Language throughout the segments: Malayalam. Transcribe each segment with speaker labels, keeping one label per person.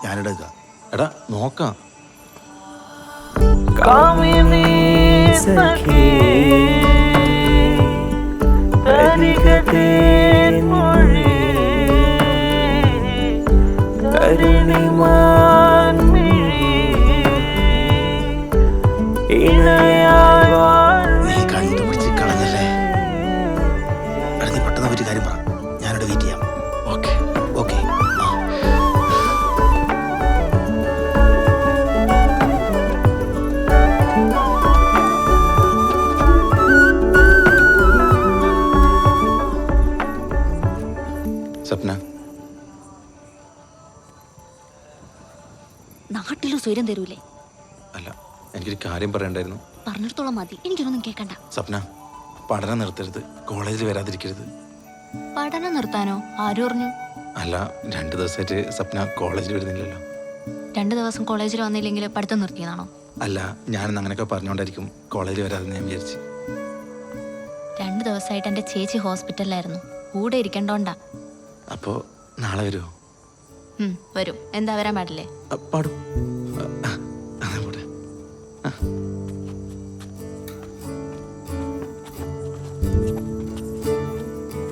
Speaker 1: ഞാനെടുക്കാം. എടാ നോക്കാം. നീ കണ്ടുപിടിച്ച് കളഞ്ഞല്ലേ? എടാ നീ പെട്ടെന്ന് ഒരു കാര്യം പറ, ഞാനിവിടെ വെയിറ്റ് ചെയ്യാം. Okay okay. സ്വപ്ന,
Speaker 2: നാട്ടിലും സ്വയം തരൂലേ?
Speaker 1: അല്ല, എനിക്കൊരു കാര്യം പറയണ്ടായിരുന്നു.
Speaker 2: പറഞ്ഞിടത്തോളം മതി, എനിക്കൊന്നും കേൾക്കണ്ട.
Speaker 1: സ്വപ്ന, പഠനം നിർത്തരുത്, കോളേജിൽ വരാതിരിക്കരുത്.
Speaker 2: പഠനം നിർത്താനോ? ആരും പറഞ്ഞു?
Speaker 1: അല്ല, 2 ദിവസമായിട്ട് സ്വപ്ന കോളേജിൽ വരുന്നില്ലല്ലോ.
Speaker 2: 2 ദിവസം കോളേജിൽ വന്നില്ലെങ്കിൽ പഠിത്തം നിർത്തിയതാണോ?
Speaker 1: അല്ല, ഞാനിന്ന് അങ്ങനെയൊക്കെ പറഞ്ഞുകൊണ്ടായിരിക്കും കോളേജിൽ വരാതെ ഞാൻ വിചാരിച്ചു.
Speaker 2: 2 ദിവസമായിട്ട് എൻ്റെ ചേച്ചി ഹോസ്പിറ്റലിലായിരുന്നു, കൂടെ ഇരിക്കണ്ടോണ്ടാ.
Speaker 1: അപ്പോ നാളെ വരുമോ?
Speaker 2: വരും. എന്താ വരാൻ പാടില്ലേ?
Speaker 1: പാടും.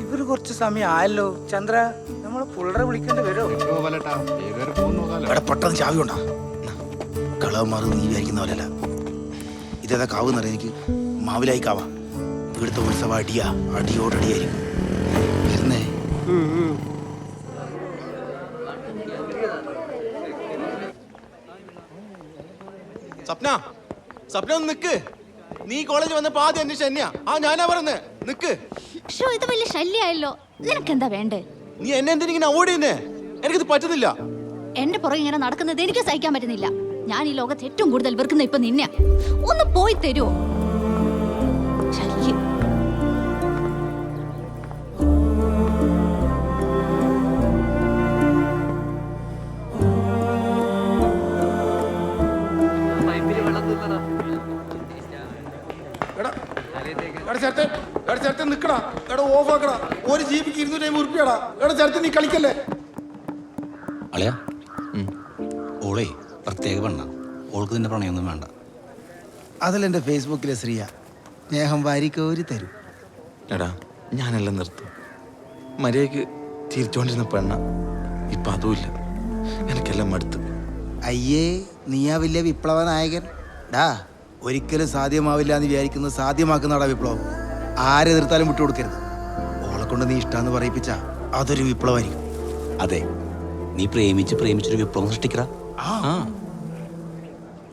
Speaker 3: ഇവര് കുറച്ച് സമയം ആയല്ലോ. ചന്ദ്ര, നമ്മളെ പുള്ളറെ വിളിക്കേണ്ടി വരുമോ?
Speaker 1: പെട്ടെന്ന് ചാവി കൊണ്ടാ. കളവന്മാർ നീ വിചാരിക്കുന്ന പോലെയല്ല. ഇതേതാ കാവ് എന്നറിയാം എനിക്ക്. മാവിലായി കാവാ. ഇവിടുത്തെ ഉത്സവം അടിയാ, അടിയോടടിയായിരിക്കും. വരുന്നേ.
Speaker 4: സ്വപ്ന, സ്വപ്ന ഒന്ന് നിക്ക്. നീ കോളേജിൽ വന്നപ്പോ ആദ്യം അന്വേഷിച്ച എന്നെയാ. ഞാനാ പറഞ്ഞേ, നിക്ക്.
Speaker 2: ഇത് വലിയ ശല്യായല്ലോ. നിനക്ക് എന്താ വേണ്ടേ?
Speaker 4: നീ എന്നെ എന്തിനാ അവോയ്ഡ് ചെയ്യുന്നേ? എനിക്കിത് പറ്റുന്നില്ല.
Speaker 2: എന്റെ പുറകെ ഇങ്ങനെ നടക്കുന്നത് എനിക്ക് സഹിക്കാൻ പറ്റുന്നില്ല. ഞാൻ ഈ ലോകത്ത് ഏറ്റവും കൂടുതൽ വെറുക്കുന്ന ഇപ്പൊ നിന്നെ. ഒന്ന് പോയി തരുമോ? ശല്യം.
Speaker 4: ഒരു ജീപ്പിക്ക് 250 ഉറുപ്പിയാടാ. എടാ ചേർത്ത് നീ കളിക്കല്ലേ.
Speaker 5: അളയാ, ഓളേ പ്രത്യേക പെണ്ണ. ഓൾക്ക് നിന്റെ പ്രണയൊന്നും വേണ്ട.
Speaker 1: അതിലെന്റെ ഫേസ്ബുക്കിലെ ശ്രീയ സ്നേഹം വാരിക്കോരി തരും. എടാ ഞാനെല്ലാം നിർത്തും. മര്യാദക്ക് തിരിച്ചോണ്ടിരുന്ന പെണ്ണ, ഇപ്പൊ അതുമില്ല. എനിക്കെല്ലാം മടുത്ത്. അയ്യേ, നീയാ വലിയ വിപ്ലവ നായകൻ. ഡാ, ഒരിക്കലും സാധ്യമാവില്ല എന്ന് വിചാരിക്കുന്നത് സാധ്യമാക്കുന്നതാടാ വിപ്ലവം. ആരെ എതിർത്താലും വിട്ടുകൊടുക്കരുത്. ഓളെ കൊണ്ട് നീ ഇഷ്ടാന്ന് പറയിപ്പിച്ച അതൊരു വിപ്ലവമായിരിക്കും.
Speaker 5: അതെ, നീ പ്രേമിച്ചൊരു വിപ്ലവം സൃഷ്ടിക്കറ.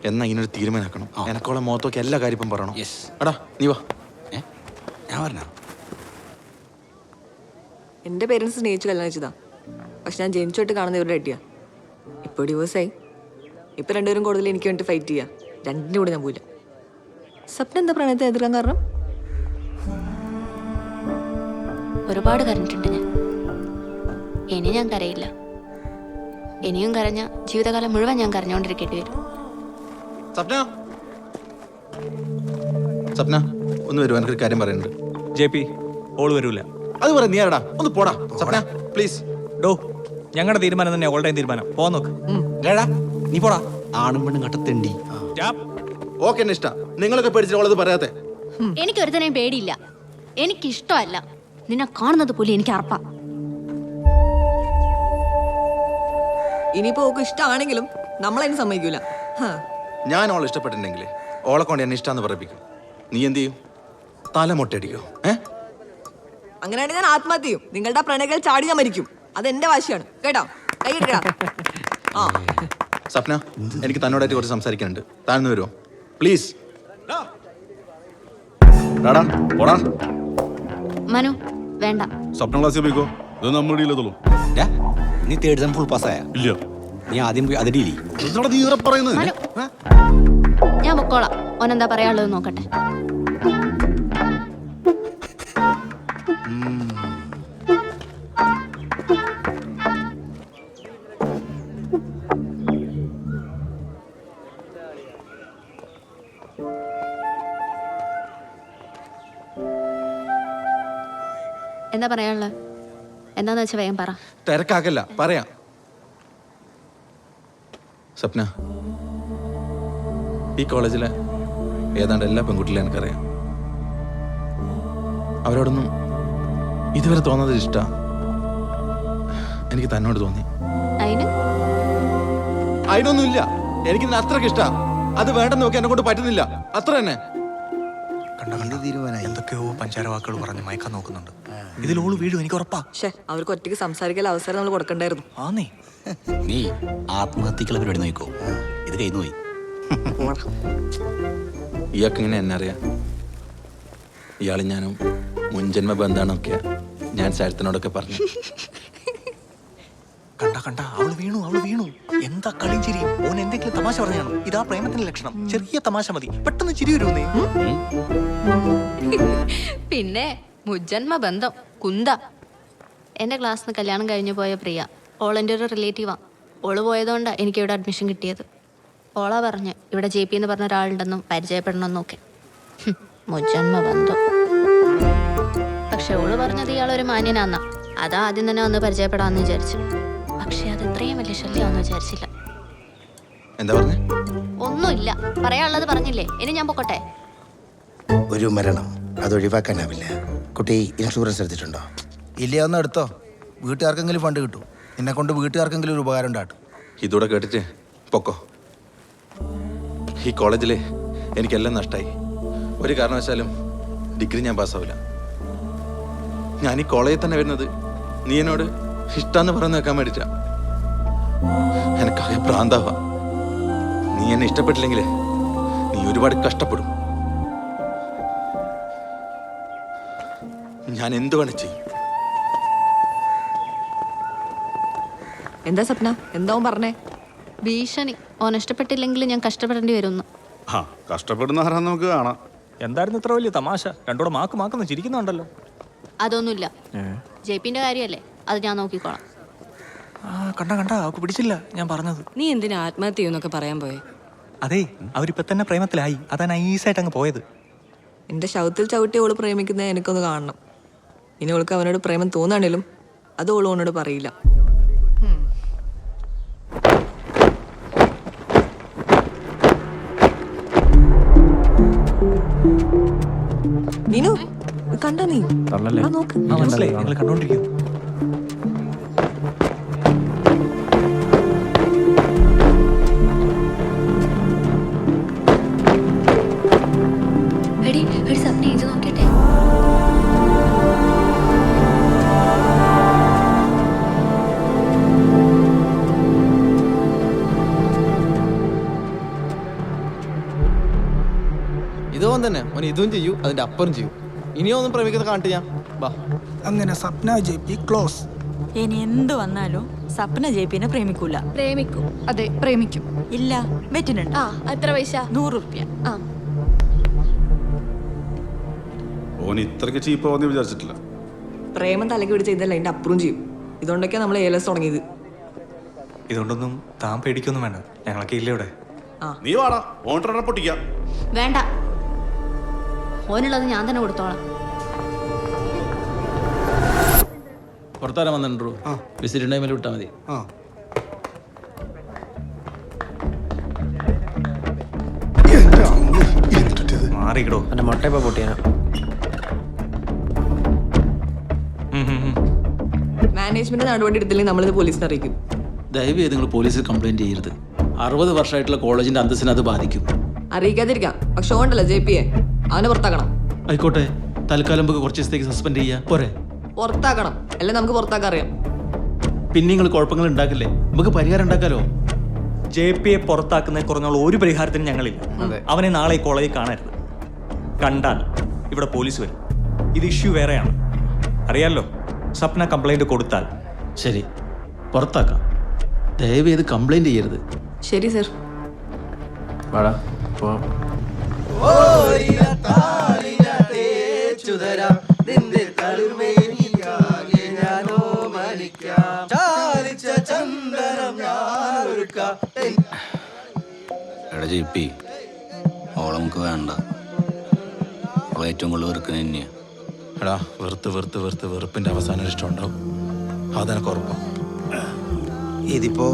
Speaker 1: എന്നാ ഇങ്ങനൊരു തീരുമാനാക്കണം. എനക്കോളെ മുഖത്തൊക്കെ എല്ലാ കാര്യവും പറയണം. എടാ നീ വാ.
Speaker 5: ഞാൻ പറഞ്ഞ
Speaker 6: എൻ്റെ പേരൻസ് സ്നേഹിച്ച് കല്യാണം വെച്ചതാ. പക്ഷെ ഞാൻ ജനിച്ചോട്ട് കാണുന്ന ഇവരുടെ അടിയാ. ഇപ്പോൾ ഡിവോഴ്സായി. ഇപ്പം 2 പേരും കൂടുതൽ എനിക്ക് വേണ്ടി ഫൈറ്റ് ചെയ്യാം. 2ൻ്റെ കൂടെ ഞാൻ പോയില്ല. സ്വപ്നം എന്താ പ്രണയത്തെ എതിർക്കാൻ കാരണം?
Speaker 2: ഒരുപാട് കരഞ്ഞിട്ടുണ്ട് ഞാൻ. ഇനി ഞാൻ കരയില്ല. ഇനിയും കരഞ്ഞ ജീവിതകാലം മുഴുവൻ ഞാൻ കരഞ്ഞുകൊണ്ടിരിക്കേണ്ടി വരും.
Speaker 1: സ്വപ്ന, സ്വപ്ന ഒന്ന് വരുമോ? എനിക്കൊരു കാര്യം പറയുന്നുണ്ട്.
Speaker 7: JP, ഓള് വരൂല.
Speaker 1: അത് പറ. നീ ആരടാ? ഒന്ന് പോടാ. സ്വപ്ന പ്ലീസ്.
Speaker 7: ഡോ, ഞങ്ങളുടെ തീരുമാനം തന്നെ ഓളുടെയും തീരുമാനം. പോ നോക്ക്.
Speaker 5: നീ പോടാ. ആണും പെണ്ണും കട്ടത്തേണ്ടി.
Speaker 1: ഓക്കെ, എന്നെ ഇഷ്ടം. നിങ്ങളൊക്കെ പേടിച്ചിട്ട് ഓളത് പറയാത്തെ.
Speaker 2: എനിക്കൊരുത്തനെയും പേടിയില്ല. എനിക്കിഷ്ടമല്ല. നിന്നെ കാണുന്നത് പോലും എനിക്ക് അറപ്പാ.
Speaker 6: ഇനിയിപ്പോ ഓക്ക് ഇഷ്ടമാണെങ്കിലും നമ്മളതിന് സമ്മതിക്കൂല.
Speaker 1: ഞാൻ ഓളെ ഇഷ്ടപ്പെട്ടിട്ടുണ്ടെങ്കിൽ ഓളെ കൊണ്ട് എന്നെ ഇഷ്ടമെന്ന് പറയിപ്പിക്കും. നീ എന്ത് ചെയ്യും? തലമൊട്ടടിക്കോ?
Speaker 6: അങ്ങനെയാണെങ്കിൽ ഞാൻ ആത്മഹത്യ ചെയ്യും. നിങ്ങളുടെ പ്രണയങ്ങൾ ചാടി ഞാൻ മരിക്കും. അതെന്റെ വാശിയാണ് കേട്ടോ. കൈയ്യടാ.
Speaker 1: സ്വപ്ന, എനിക്ക് തന്നോടായിട്ട് കുറച്ച് സംസാരിക്കാനുണ്ട്. താഴ്ന്നു വരുമോ പ്ലീസ്?
Speaker 2: മനു വേണ്ട.
Speaker 8: സ്വപ്ന ക്ലാസ്സിൽ പോയിക്കോ. ഇത് നമ്മുടെ ഡീലത്തുള്ളൂ.
Speaker 5: നീ 3rd സെം ഫുൾ പാസ്സായ?
Speaker 8: ഇല്ല.
Speaker 5: നീ ആദ്യം പോയി അത് ഡീലി.
Speaker 2: മനു, ഞാൻ പൊക്കോളാം. ഓനെന്താ പറയാനുള്ളത് നോക്കട്ടെ. എന്താ പറയാനുള്ളത്? എന്താന്ന് വെച്ചാൽ വേഗം പറ.
Speaker 1: തിരക്കാക്കല്ല, പറയാം. സ്വപ്ന, ഈ കോളേജിലെ ഏതാണ്ട് എല്ലാ പെൺകുട്ടികളെയും എനിക്കറിയാം. അവരോടൊന്നും ഇതുവരെ തോന്നുന്നത് ഇഷ്ടാ. എനിക്ക് തന്നോട് തോന്നി. അതിനൊന്നുമില്ല, എനിക്ക് അത്രക്ക് ഇഷ്ടാ. അത് വേണ്ടെന്ന് നോക്കി എന്നെ കൊണ്ട് പറ്റുന്നില്ല, അത്ര തന്നെ.
Speaker 7: എന്തൊക്കെയോ പഞ്ചാര വാക്കുകൾ പറഞ്ഞ് മയക്കാൻ നോക്കുന്നുണ്ട്. ഇതിലോള് വീഴും, എനിക്ക് ഉറപ്പാ.
Speaker 6: പക്ഷേ അവർക്ക് ഒറ്റയ്ക്ക് സംസാരിക്കാൻ അവസരം നമ്മൾ കൊടുക്കണ്ടായിരുന്നു.
Speaker 7: ആന്നേ,
Speaker 5: നീ ആത്മഹത്യക്കുള്ള പരിപാടി നോക്കോ, ഇത് കഴിഞ്ഞു പോയി.
Speaker 1: ഇയാൾക്ക് ഇങ്ങനെ എന്നെ അറിയാം. ഇയാളും ഞാനും മുൻജന്മ ബന്ധാണൊക്കെ ഞാൻ സാരത്തിനോടൊക്കെ പറഞ്ഞു.
Speaker 7: കണ്ട അവള് വീണു. എന്താ കളിയും ചിരിയും? ഓൻ എന്തെങ്കിലും തമാശ പറഞ്ഞാണ്. ഇതാ പ്രേമത്തിന്റെ ലക്ഷണം. ചെറിയ തമാശ മതി, പെട്ടെന്ന് ചിരി വരുന്നേ.
Speaker 2: പിന്നെ മുജ്ജന്മ ബന്ധം കുന്ത. എൻ്റെ ക്ലാസ്സിൽ നിന്ന് കല്യാണം കഴിഞ്ഞു പോയ പ്രിയ, ഓളെൻ്റെ ഒരു റിലേറ്റീവാ. ഓള് പോയതുകൊണ്ടാണ് എനിക്ക് ഇവിടെ അഡ്മിഷൻ കിട്ടിയത്. ഓളാ പറഞ്ഞ് ഇവിടെ JP എന്ന് പറഞ്ഞ ഒരാളുണ്ടെന്നും പരിചയപ്പെടണമെന്നൊക്കെ. മുജ്ജന്മ ബന്ധം. പക്ഷെ ഓള് പറഞ്ഞത് ഇയാളൊരു മാന്യനാന്നാ. അതാ ആദ്യം തന്നെ വന്ന് പരിചയപ്പെടാമെന്ന് വിചാരിച്ചു. പക്ഷെ അത് ഇത്രയും വലിയ ശല്യമാണെന്ന് വിചാരിച്ചില്ല.
Speaker 1: എന്താ പറഞ്ഞേ?
Speaker 2: ഒന്നുമില്ല, പറയാനുള്ളത് പറഞ്ഞില്ലേ. ഇനി ഞാൻ പൊക്കോട്ടെ.
Speaker 9: ഒരു മരണം അത് ഒഴിവാക്കാനാവില്ല. കുട്ടി ഇൻഷുറൻസ് എടുത്തിട്ടുണ്ടോ?
Speaker 3: ഇല്ല, ഒന്ന് എടുത്തോ. വീട്ടുകാർക്കെങ്കിലും ഫണ്ട് കിട്ടും. എന്നെ കൊണ്ട് വീട്ടുകാർക്കെങ്കിലും ഒരു ഉപകാരം ഉണ്ടാട്ടും.
Speaker 1: ഇതൂടെ കേട്ടിട്ട് പൊക്കോ. ഈ കോളേജിൽ എനിക്കെല്ലാം നഷ്ടമായി. ഒരു കാരണവശാലും ഡിഗ്രി ഞാൻ പാസ്സാവില്ല. ഞാൻ ഈ കോളേജിൽ തന്നെ വരുന്നത് നീ എന്നോട് ഇഷ്ടാന്ന് പറഞ്ഞു വെക്കാൻ വേണ്ടിട്ടാ. എനിക്കാകെ ഭ്രാന്താവാ. നീ എന്നെ ഇഷ്ടപ്പെട്ടില്ലെങ്കിൽ നീ ഒരുപാട് കഷ്ടപ്പെടും. ഞാൻ എന്ത് വേണം ചെയ്യും.
Speaker 6: എന്താ സ്വപ്ന, എന്താവും പറഞ്ഞേ?
Speaker 2: ഭീഷണി. ഓൻ ഇഷ്ടപ്പെട്ടില്ലെങ്കിൽ ഞാൻ കഷ്ടപ്പെടേണ്ടി വരുന്നു.
Speaker 8: ആ കഷ്ടപ്പെടുന്ന ആരാന്ന് നമുക്ക് കാണാം.
Speaker 7: എന്തായിരുന്നു ഇത്ര വലിയ തമാശ? രണ്ടൂടെ മാക്കുന്നു ചിരിക്കുന്നുണ്ടല്ലോ.
Speaker 2: അതൊന്നുമില്ല, JPന്റെ കാര്യമല്ലേ, അത് ഞാൻ നോക്കിക്കോളാം.
Speaker 7: കണ്ട അവക്ക് പിടിച്ചില്ല ഞാൻ പറഞ്ഞത്.
Speaker 10: നീ എന്തിനാ ആത്മഹത്യ ചെയ്യുന്നൊക്കെ പറയാൻ പോയെ?
Speaker 7: അതെ, അവരിപ്പോ തന്നെ പ്രേമത്തിലായി. അതാ നൈസായിട്ട് അങ്ങ് പോയത്.
Speaker 6: എൻ്റെ ശവത്തിൽ ചവിട്ടി ഓള് പ്രേമിക്കുന്നത് എനിക്കൊന്ന് കാണണം. ഇനി ഓൾക്ക് അവനോട് പ്രേമം തോന്നാണേലും അത് ഓള് ഓനോട് പറയില്ല. നീനു കണ്ട നീ നോക്ക്.
Speaker 7: മനസ്സിലായി, നിങ്ങൾ കണ്ടോണ്ടിരിക്കും.
Speaker 2: എടി സ്വപ്ന, ഇത് നോക്കിട്ടെ.
Speaker 4: ഇതോൻ തന്നെ ഓൻ ഇതും ചെയ്യൂ, അതിന്റെ അപ്പുറം ചെയ്യൂ. ഇനിയോ ഒന്നും പ്രേമിക്കുന്നത് കാണിട്ട് ഞാൻ വാ.
Speaker 3: അങ്ങനെ സ്വപ്ന JP ക്ലോസ്.
Speaker 10: ഇനി എന്ത് വന്നാലും സപ്ന JPനെ പ്രേമിക്കൂല.
Speaker 2: പ്രേമിക്കും. അതെ, പ്രേമിക്കും.
Speaker 10: ഇല്ല, വെറ്റിനുണ്ട്.
Speaker 2: എത്ര പൈസ?
Speaker 10: 100 റുപ്യ.
Speaker 8: ഓൻ ഇത്രയ്ക്ക് ചീപ്പാവെന്ന് വിചാരിച്ചിട്ടില്ല.
Speaker 6: പ്രേമം തലയ്ക്ക് പിടിച്ച് ചെയ്തല്ല അതിൻ്റെ അപ്പുറം ചെയ്യും. ഇതുകൊണ്ടൊക്കെയാണ് നമ്മൾ ALS തുടങ്ങിയത്.
Speaker 7: ഇതുകൊണ്ടൊന്നും താൻ പേടിക്കൊന്നും വേണ്ട, ഞങ്ങളൊക്കെ ഇല്ല ഇവിടെ.
Speaker 8: നീ വാടാ, ഓൺ പൊട്ടിക്കാം.
Speaker 2: വേണ്ട, ഓനുള്ളത് ഞാൻ തന്നെ കൊടുത്തോളാം.
Speaker 11: പുറത്താരാൻ വന്നിട്ടുണ്ടോ? വിസിറ്റ് ടൈമിൽ വിട്ടാൽ മതി.
Speaker 7: മാറിക്കിടോ.
Speaker 11: എൻ്റെ മുട്ട ഇപ്പോൾ പൊട്ടിയാ.
Speaker 6: മാനേജ്മെന്റ് നടപടി എടുത്തില്ലെങ്കിൽ നമ്മളിത് പോലീസിനെ അറിയിക്കും.
Speaker 11: ദയവ് ചെയ്ത് നിങ്ങൾ പോലീസിൽ കംപ്ലൈൻറ്റ് ചെയ്യരുത്. 60 വർഷമായിട്ടുള്ള കോളേജിൻ്റെ അന്തസ്സിനെ അത് ബാധിക്കും.
Speaker 6: അറിയിക്കാതിരിക്കാം, പക്ഷെ ഓണ്ടല്ലോ JPയെ അവനെ പുറത്താക്കണം.
Speaker 11: ആയിക്കോട്ടെ, തൽക്കാലം നമുക്ക് കുറച്ച് ദിവസത്തേക്ക് സസ്പെൻഡ് ചെയ്യാം. പോരെ?
Speaker 6: പുറത്താക്കണം, അല്ലെ നമുക്ക് പുറത്താക്കാൻ അറിയാം.
Speaker 11: പിന്നെ നിങ്ങൾ കുഴപ്പങ്ങൾ ഉണ്ടാക്കില്ലേ, നമുക്ക് പരിഹാരം ഉണ്ടാക്കാലോ.
Speaker 7: JPയെ പുറത്താക്കുന്ന കുറഞ്ഞുള്ള ഒരു പരിഹാരത്തിനും ഞങ്ങളില്ല. അവനെ നാളെ ഈ കോളേജിൽ കാണരുത്. കണ്ടാൽ ഇവിടെ പോലീസ് വരും. ഇത് ഇഷ്യൂ വേറെയാണ്, അറിയാലോ. സ്വപ്ന കംപ്ലൈന്റ് കൊടുത്താൽ
Speaker 11: ശരി, പുറത്താക്കാം. ദയവ് ചെയ്ത് കംപ്ലൈൻറ്റ് ചെയ്യരുത്.
Speaker 6: ശരി സർ.
Speaker 11: വാടാ പോ.
Speaker 5: എടാ JP, ഓളെ നമുക്ക് വേണ്ട. അവളെ ഏറ്റവും കൂടുതൽ വെറുക്കുന്ന തന്നെയാ.
Speaker 1: എടാ, വെറുപ്പിന്റെ അവസാനം ഇഷ്ടം ഉണ്ടാവും. അതെനക്ക് ഉറപ്പാ.
Speaker 9: ഇതിപ്പോ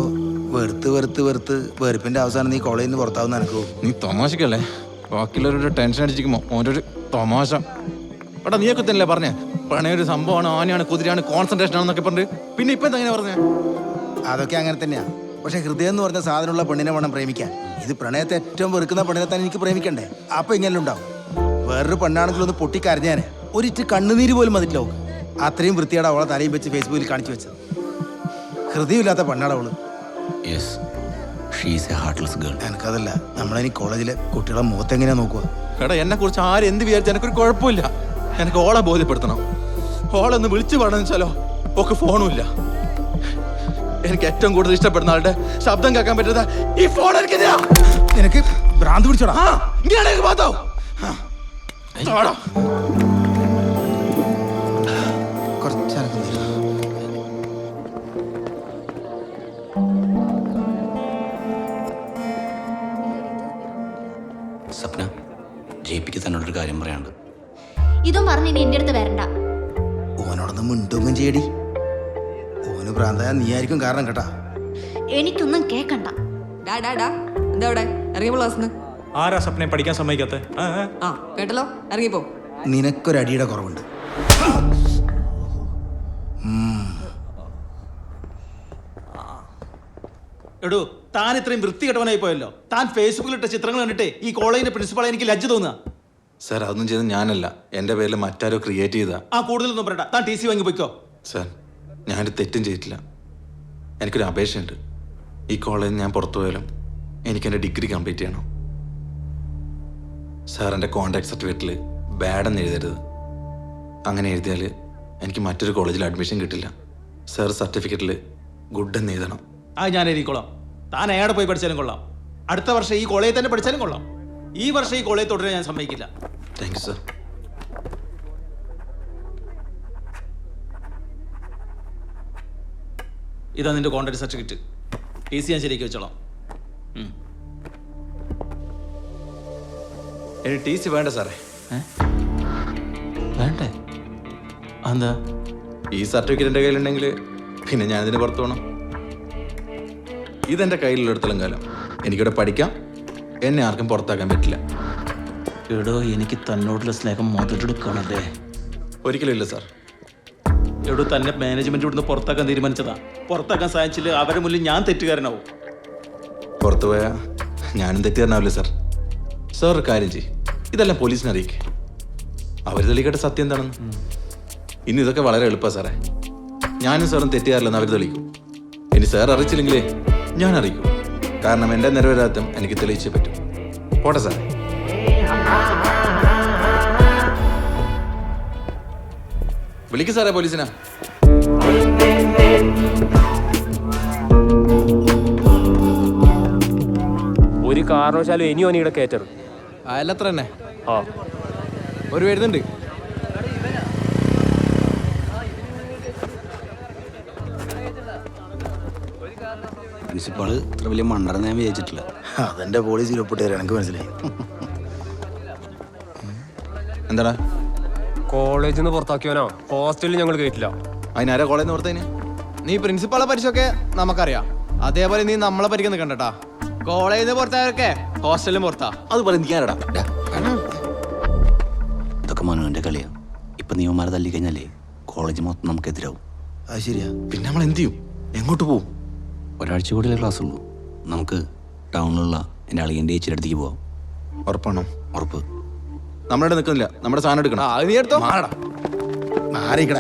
Speaker 9: വെറുത്ത് വെറുത്ത് വെറുത്ത് വെറുപ്പിന്റെ അവസാനം നീ കോളേജിൽ നിന്ന് പുറത്താവുന്ന എനിക്ക്
Speaker 1: നീ തമാശക്കല്ലേ? ബാക്കിയുള്ളവരുടെ ടെൻഷൻ അടിച്ചിരിക്കുമ്പോ ഓരോരു തമാശ. എടാ നീയൊക്കെ തന്നെയല്ലേ പറഞ്ഞേ പ്രണയ ഒരു സംഭവമാണ്, ആനയാണ്, കുതിരയാണ്, കോൺസെൻട്രേഷൻ ആണെന്നൊക്കെ പറഞ്ഞു. പിന്നെ ഇപ്പൊ എങ്ങനെ പറഞ്ഞേ?
Speaker 9: അതൊക്കെ അങ്ങനെ തന്നെയാ. പക്ഷെ ഹൃദയം എന്ന് പറഞ്ഞ സാധനമുള്ള പെണ്ണിനെ വേണം പ്രേമിക്കാൻ. ഇത് പ്രണയത്തെ ഏറ്റവും വെറുക്കുന്ന പെണ്ണിനെ തന്നെ എനിക്ക് പ്രേമിക്കണ്ടേ? അപ്പൊ ഇങ്ങനെ ഉണ്ടാവും. വേറൊരു പെണ്ണാണെങ്കിലും ഒന്ന് പൊട്ടിക്കരഞ്ഞാനെ ഒരിറ്റ് കണ്ണുനീര് പോലും വന്നിട്ടില്ല അവൾക്ക്. അത്രയും വൃത്തിയോടെ അവളെ തലയും വെച്ച് ഫേസ്ബുക്കിൽ കാണിച്ചു വെച്ചത്. ഹൃദയമില്ലാത്ത പെണ്ണാണ് അവള്. എനിക്കതല്ല, നമ്മളതിന് കോളേജിലെ കുട്ടികളെ മുഖത്തെങ്ങനെയാ നോക്കുക?
Speaker 1: എടാ എന്നെ കുറിച്ച് ആരും എന്ത് വിചാരിച്ചാൽ എനിക്കൊരു കുഴപ്പമില്ല. എനിക്ക് ഓളെ ബോധ്യപ്പെടുത്തണം. ഓളൊന്ന് വിളിച്ചു പറയണമെന്ന് വെച്ചാലോ ഒക്കെ ഫോണുമില്ല. എനിക്ക് ഏറ്റവും കൂടുതൽ ഇഷ്ടപ്പെടുന്ന ആളുടെ ശബ്ദം കേൾക്കാൻ പറ്റുന്ന ഈ ഫോൺ
Speaker 9: എനിക്ക് ഭ്രാന്ത് പിടിച്ചോടാ.
Speaker 5: സപ്ന, ജെപിക്ക് തന്നോടൊരു കാര്യം പറയാനുണ്ട്.
Speaker 2: ഇതും പറഞ്ഞ് ഇനി എൻ്റെ അടുത്ത് വരണ്ട.
Speaker 9: ഓനോടൊന്നും മിണ്ടൊന്നും ചെയ്യടി. ഓന് ഭ്രാന്തായ നീ ആയിരിക്കും കാരണം കേട്ടാ.
Speaker 2: എനിക്കൊന്നും കേക്കണ്ട.
Speaker 6: എന്താ അവിടെ ഇറങ്ങിപ്പോ ക്ലാസ്സിന്ന്?
Speaker 7: ആരാ സപ്നയെ പഠിക്കാൻ സമ്മതിക്കാത്ത?
Speaker 6: ആ കേട്ടല്ലോ, ഇറങ്ങിപ്പോ.
Speaker 9: നിനക്കൊരടിയുടെ കുറവുണ്ട്.
Speaker 11: എടോ, താൻ ഇത്രയും വൃത്തികെട്ടവനായി പോയല്ലോ. താൻ ഫേസ്ബുക്കിലിട്ട ചിത്രങ്ങൾ കണ്ടിട്ട് ഈ കോളേജിന്റെ പ്രിൻസിപ്പാളെ എനിക്ക് ലജ്ജ തോന്നുക.
Speaker 1: സാർ അതൊന്നും ചെയ്ത് ഞാനല്ല, എൻ്റെ പേരിൽ മറ്റാരോ ക്രിയേറ്റ് ചെയ്താ.
Speaker 11: ആ കൂടുതലൊന്നും പറയണ്ട, താൻ ടി സി വാങ്ങി പോയിക്കോ.
Speaker 1: സാർ ഞാനൊരു തെറ്റും ചെയ്തിട്ടില്ല. എനിക്കൊരു അപേക്ഷയുണ്ട്. ഈ കോളേജിൽ ഞാൻ പുറത്തു പോയാലും എനിക്ക് എൻ്റെ ഡിഗ്രി കംപ്ലീറ്റ് ചെയ്യണം. സാർ എൻ്റെ കോൺടാക്ട് സർട്ടിഫിക്കറ്റിൽ ബാഡ് എന്ന് എഴുതരുത്. അങ്ങനെ എഴുതിയാൽ എനിക്ക് മറ്റൊരു കോളേജിൽ അഡ്മിഷൻ കിട്ടില്ല. സാർ സർട്ടിഫിക്കറ്റിൽ ഗുഡ് എന്ന് എഴുതണം.
Speaker 11: ആ ഞാൻ എഴുതിക്കോളാം. താൻ എവിടെ പോയി പഠിച്ചാലും കൊള്ളാം. അടുത്ത വർഷം ഈ കോളേജിൽ തന്നെ പഠിച്ചാലും കൊള്ളാം. ഈ വർഷം ഈ കോളേജ് തുടരാൻ ഞാൻ സമ്മതിക്കില്ല.
Speaker 1: Thank you sir.
Speaker 11: ഇതാ നിന്റെ കോൺട്രാക്ട് സർട്ടിഫിക്കറ്റ്. ടി സി ഞാൻ ശരിയാക്കി വെച്ചോളാം.
Speaker 1: എനിക്ക് ടി സി വേണ്ട സാറേ.
Speaker 11: വേണ്ടേ? എന്താ?
Speaker 1: ഈ സർട്ടിഫിക്കറ്റ് എൻ്റെ കയ്യിലുണ്ടെങ്കിൽ പിന്നെ ഞാനിതിന് പുറത്തു പോകണം. ഇതെൻ്റെ കയ്യിലുള്ളിടത്തോളം കാലം എനിക്കിവിടെ പഠിക്കാം. എന്നെ ആർക്കും പുറത്താക്കാൻ പറ്റില്ല.
Speaker 11: എടോ, എനിക്ക് തന്നോടുള്ള സ്നേഹം മുതലെടുക്കണല്ലേ?
Speaker 1: ഒരിക്കലും ഇല്ല സാർ.
Speaker 11: എടോ, തന്നെ മാനേജ്മെന്റ് ഇവിടുന്ന് പുറത്താക്കാൻ തീരുമാനിച്ചതാ. പുറത്താക്കാൻ സാധിച്ചില്ല അവരുടെ മുന്നിൽ ഞാൻ തെറ്റുകാരനാവും.
Speaker 1: പുറത്തു പോയാൽ ഞാനും തെറ്റുകാരനാവില്ല സാർ. സാർ ഒരു കാര്യം ചെയ്യും, ഇതെല്ലാം പോലീസിനെ അറിയിക്കേ. അവർ തെളിയിക്കട്ടെ സത്യം എന്താണെന്ന്. ഇനി ഇതൊക്കെ വളരെ എളുപ്പമാണ് സാറേ. ഞാനും സാറും തെറ്റുകാരില്ലെന്ന് അവർ തെളിയിക്കും. ഇനി സാർ അറിയിച്ചില്ലെങ്കിലേ ഞാൻ അറിയിക്കും. കാരണം എൻ്റെ നിരപരാധിത്വം എനിക്ക് തെളിയിച്ചേ പറ്റും. പോട്ടെ സാറേ. വിളിക്ക് സാറേ പോലീസിനാ.
Speaker 12: ഒരു കാരണവശാലും ഇനിയോ ഇവിടെ കയറ്റരുത്.
Speaker 4: അയലത്ര തന്നെ ഒരു വരുന്നുണ്ട്.
Speaker 5: പ്രിൻസിപ്പാള് ഇത്ര വലിയ മണ്ടറെന്ന് ഞാൻ വിചാരിച്ചിട്ടില്ല.
Speaker 9: അതെന്റെ പോലീസിൽ ഒപ്പിട്ട് തരാൻ എനിക്ക് മനസ്സിലായി.
Speaker 1: എന്താടാ?
Speaker 12: കോളേജിൽ നിന്ന് പുറത്താക്കിയവനോ ഹോസ്റ്റലിൽ ഞങ്ങൾ കേട്ടില്ല.
Speaker 1: അതിനാരാ കോളേജിൽ നിന്ന് പുറത്തേന്?
Speaker 4: നീ പ്രിൻസിപ്പാളെ പരിചയമൊക്കെ നമുക്കറിയാം. അതേപോലെ നീ നമ്മളെ പരിക്കാൻ നിൽക്കണ്ടട്ടാ. കോളേജിൽ നിന്ന് പുറത്തായവരൊക്കെ ഹോസ്റ്റലിലും പുറത്താ.
Speaker 1: അത് പറഞ്ഞിരിക്കാനടാ.
Speaker 5: ഇതൊക്കെ മനുവിന്റെ കളിയാ. ഇപ്പൊ നിയമമാരെ തല്ലി കഴിഞ്ഞാലേ കോളേജ് മൊത്തം നമുക്കെതിരാവും.
Speaker 9: അത് ശരിയാ.
Speaker 1: പിന്നെ നമ്മൾ എന്ത് ചെയ്യും? എങ്ങോട്ട് പോവും?
Speaker 5: ഒരാഴ്ച കൂടിയേ ക്ലാസ് ഉള്ളൂ. നമുക്ക് ടൗണിലുള്ള എൻ്റെ അളിയൻ്റെ ചേച്ചിയുടെ അടുത്തേക്ക് പോവാം.
Speaker 1: ഉറപ്പാണോ?
Speaker 5: ഉറപ്പ്.
Speaker 1: നമ്മളിവിടെ നിൽക്കുന്നില്ല, നമ്മുടെ സാധനം എടുക്കണം.
Speaker 4: അത് നീ എടുത്തോ.
Speaker 9: മാറിക്കട,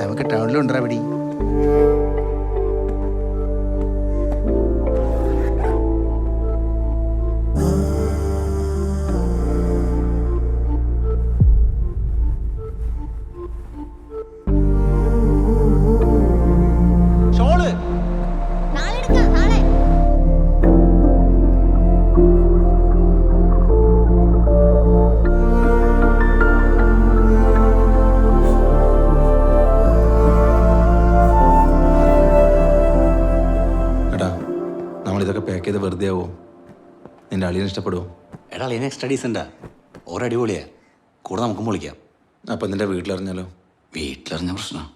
Speaker 9: നമുക്ക് ടൗണിലുണ്ടാ പിടി.
Speaker 1: പാക്ക് വെറുതെ ആവോ? നിന്റെ അളിയന് ഇഷ്ടപ്പെടുവോ?
Speaker 5: എടാ, അളിയന് എക്സ്ട്രാ ഡീസൻ്റാ. ഓരടിപൊളിയാ. കൂടെ നമുക്കും പൊളിക്കാം.
Speaker 1: അപ്പം നിന്റെ വീട്ടിലറിഞ്ഞാലോ?
Speaker 5: വീട്ടിലറിഞ്ഞ പ്രശ്നം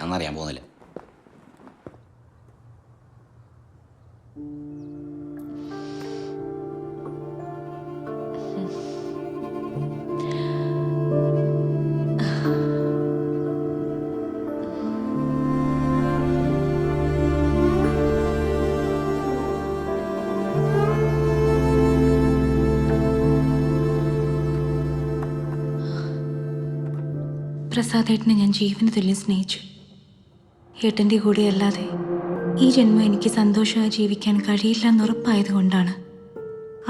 Speaker 5: അന്നറിയാൻ പോകുന്നില്ല.
Speaker 13: പ്രസാദേട്ടനെ ഞാൻ ജീവന് തുല്യം സ്നേഹിച്ചു. ഏട്ടൻ്റെ കൂടെ അല്ലാതെ ഈ ജന്മം എനിക്ക് സന്തോഷമായി ജീവിക്കാൻ കഴിയില്ല എന്നുറപ്പായതുകൊണ്ടാണ്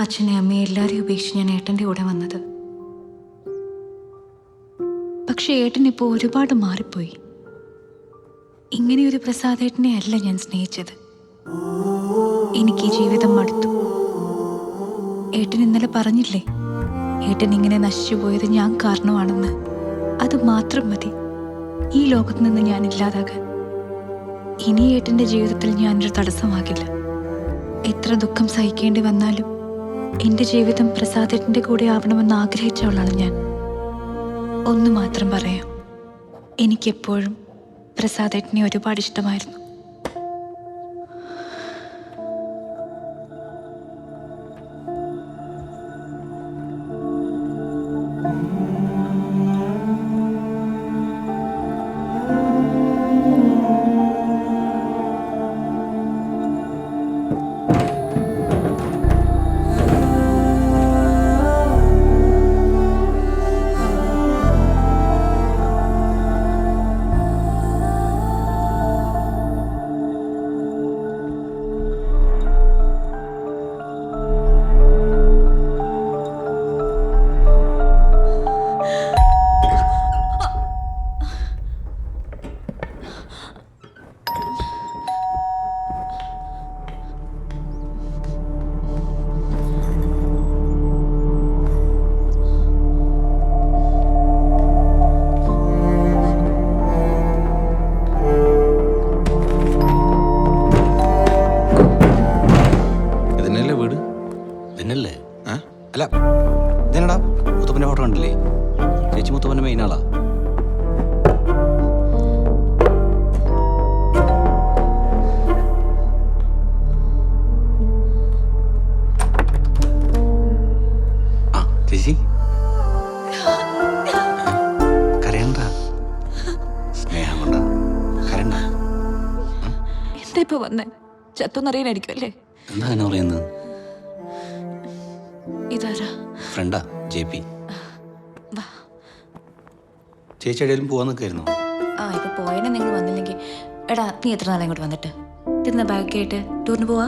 Speaker 13: അച്ഛനെ അമ്മയെ എല്ലാവരെയും ഉപേക്ഷിച്ച് ഞാൻ ഏട്ടൻ്റെ കൂടെ വന്നത്. പക്ഷെ ഏട്ടൻ ഇപ്പോൾ ഒരുപാട് മാറിപ്പോയി. ഇങ്ങനെയൊരു പ്രസാദേട്ടനെ അല്ല ഞാൻ സ്നേഹിച്ചത്. എനിക്ക് ഈ ജീവിതം മടുത്തു. ഏട്ടൻ ഇന്നലെ പറഞ്ഞില്ലേ, ഏട്ടൻ ഇങ്ങനെ നശിച്ചു പോയത് ഞാൻ കാരണമാണെന്ന്. അത് മാത്രം മതി ഈ ലോകത്ത് നിന്ന് ഞാൻ ഇല്ലാതാകാൻ. ഇനി ഏട്ടൻ്റെ ജീവിതത്തിൽ ഞാനൊരു തടസ്സമാകില്ല. എത്ര ദുഃഖം സഹിക്കേണ്ടി വന്നാലും എൻ്റെ ജീവിതം പ്രസാദേട്ടൻ്റെ കൂടെ ആവണമെന്ന് ആഗ്രഹിച്ചവളാണ് ഞാൻ. ഒന്ന് മാത്രം പറയാം, എനിക്കെപ്പോഴും പ്രസാദേട്ടനെ ഒരുപാട് ഇഷ്ടമായിരുന്നു.
Speaker 5: ഇതന്നല്ലേ? അല്ല ഇതെന്നടാ, മുത്തപ്പൻ്റെ ഫോട്ടോ കണ്ടില്ലേ? ചേച്ചി മുത്തപ്പൻ്റെ മെയിൻ ആളാ. ആ ചേച്ചി കരയണ്ട, സ്നേഹം കൊണ്ടാ, കരണ്ട.
Speaker 13: എന്താ ഇപ്പൊ വന്നേ? ചത്തൊന്നറിയാനായിരിക്കും അല്ലേ?
Speaker 5: എന്താ അങ്ങനെ പറയുന്നത്?
Speaker 13: ഇതാരാ?
Speaker 5: ഫ്രണ്ടാ, JP. ചേച്ചി എവിടെയും പോവാൻ നിൽക്കായിരുന്നു.
Speaker 13: ആ ഇപ്പൊ പോയനെ നിങ്ങൾ വന്നില്ലെങ്കിൽ. എടാ നീ എത്ര നാളെ ഇങ്ങോട്ട് വന്നിട്ട്? തിന്ന ബാഗൊക്കെ ആയിട്ട് ടൂറിന് പോവാ?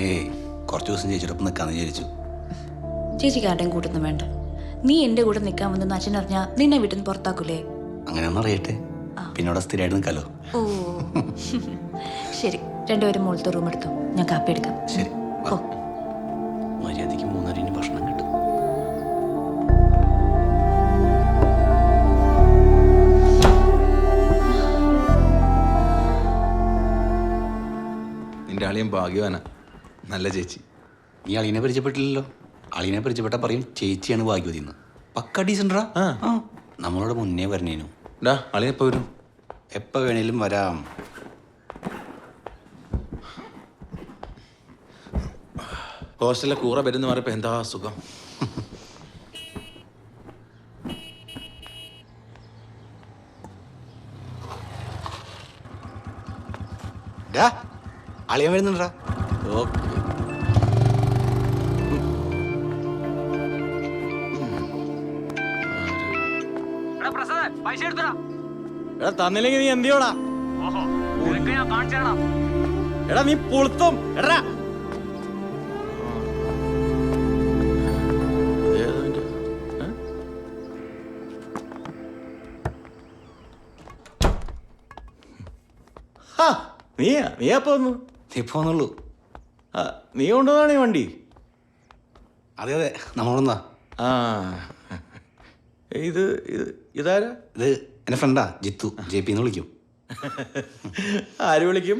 Speaker 5: ഏയ് കുറച്ച് ദിവസം ചേച്ചിയോടൊപ്പം നിൽക്കാന്ന് വിചാരിച്ചു.
Speaker 13: ചേച്ചിക്ക് ആരുടെയും കൂട്ടൊന്നും വേണ്ട. നീ എൻ്റെ കൂടെ നിൽക്കാൻ വന്നെന്ന് അച്ഛൻ അറിഞ്ഞാൽ നിന്നെ വീട്ടിൽ നിന്ന് പുറത്താക്കൂലേ?
Speaker 5: അങ്ങനെയൊന്നും അറിയട്ടെ, പിന്നെ അവിടെ സ്ഥിരമായിട്ട് നിൽക്കാലോ.
Speaker 13: ഓ ശരി, രണ്ടുപേരും മുകളിലത്തെ റൂം എടുത്തു, ഞാൻ കാപ്പി എടുക്കാം.
Speaker 5: ശരി, മര്യാദയ്ക്ക് 3:30 ഭക്ഷണം കിട്ടും.
Speaker 1: നിന്റെ അളിയൻ ഭാഗ്യവാനാ, നല്ല ചേച്ചി.
Speaker 5: നീ അളിയനെ പരിചയപ്പെട്ടില്ലല്ലോ. അളിയനെ പരിചയപ്പെട്ടാൽ പറയും ചേച്ചിയാണ് ഭാഗ്യവതി എന്ന്. പക്ക ഡീസൻറാ. നമ്മളോട് മുന്നേ പറഞ്ഞേനു.
Speaker 1: അളിയൻ എപ്പോ വരും?
Speaker 5: എപ്പോൾ വേണേലും വരാം.
Speaker 1: ഹോസ്റ്റലിലെ കൂറ വരുന്ന പറയുമ്പോ എന്താ സുഖം.
Speaker 5: അളിയൻ വരുന്നുണ്ടാ?
Speaker 1: ഓക്കെ.
Speaker 11: തന്നില്ലെങ്കിൽ നീ എന്തിയോടാ? എടാ നീ പുളുത്തും. എടാ നീ എപ്പോ വന്നു?
Speaker 5: ഇപ്പൊ വന്നുള്ളൂ.
Speaker 11: നീ കൊണ്ടുവന്നാണ് ഈ വണ്ടി?
Speaker 5: അതെ അതെ, നമ്മളൊന്നാ.
Speaker 11: ആ ഇതാരാ?
Speaker 5: ഇത് എൻ്റെ ഫ്രണ്ടാ ജിത്തു, JP എന്ന് വിളിക്കും.
Speaker 11: ആര് വിളിക്കും?